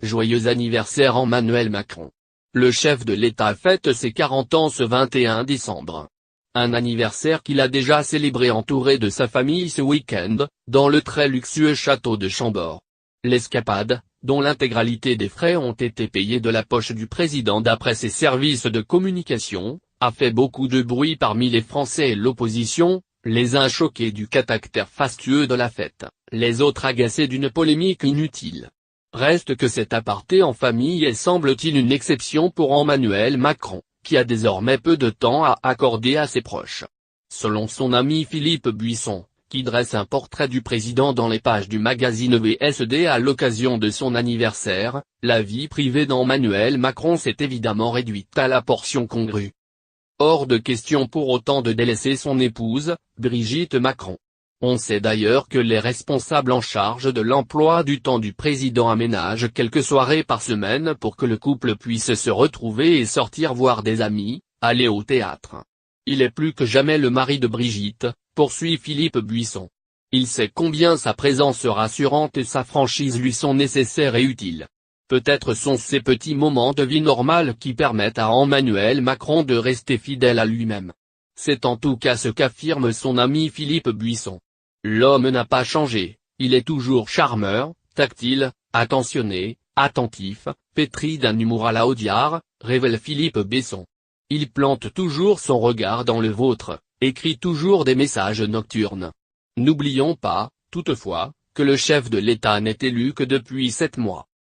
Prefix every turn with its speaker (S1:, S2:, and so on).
S1: Joyeux anniversaire Emmanuel Macron. Le chef de l'État fête ses 40 ans ce 21 décembre. Un anniversaire qu'il a déjà célébré entouré de sa famille ce week-end, dans le très luxueux château de Chambord. L'escapade, dont l'intégralité des frais ont été payés de la poche du président d'après ses services de communication, a fait beaucoup de bruit parmi les Français et l'opposition, les uns choqués du caractère fastueux de la fête, les autres agacés d'une polémique inutile. Reste que cet aparté en famille est semble-t-il une exception pour Emmanuel Macron, qui a désormais peu de temps à accorder à ses proches. Selon son ami Philippe Buisson, qui dresse un portrait du président dans les pages du magazine VSD à l'occasion de son anniversaire, la vie privée d'Emmanuel Macron s'est évidemment réduite à la portion congrue. Hors de question pour autant de délaisser son épouse, Brigitte Macron. On sait d'ailleurs que les responsables en charge de l'emploi du temps du président aménagent quelques soirées par semaine pour que le couple puisse se retrouver et sortir voir des amis, aller au théâtre. Il est plus que jamais le mari de Brigitte, poursuit Philippe Buisson. Il sait combien sa présence rassurante et sa franchise lui sont nécessaires et utiles. Peut-être sont ces petits moments de vie normale qui permettent à Emmanuel Macron de rester fidèle à lui-même. C'est en tout cas ce qu'affirme son ami Philippe Buisson. L'homme n'a pas changé, il est toujours charmeur, tactile, attentionné, attentif, pétri d'un humour à la Audiard, révèle Philippe Buisson. Il plante toujours son regard dans le vôtre, écrit toujours des messages nocturnes. N'oublions pas, toutefois, que le chef de l'État n'est élu que depuis 7 mois.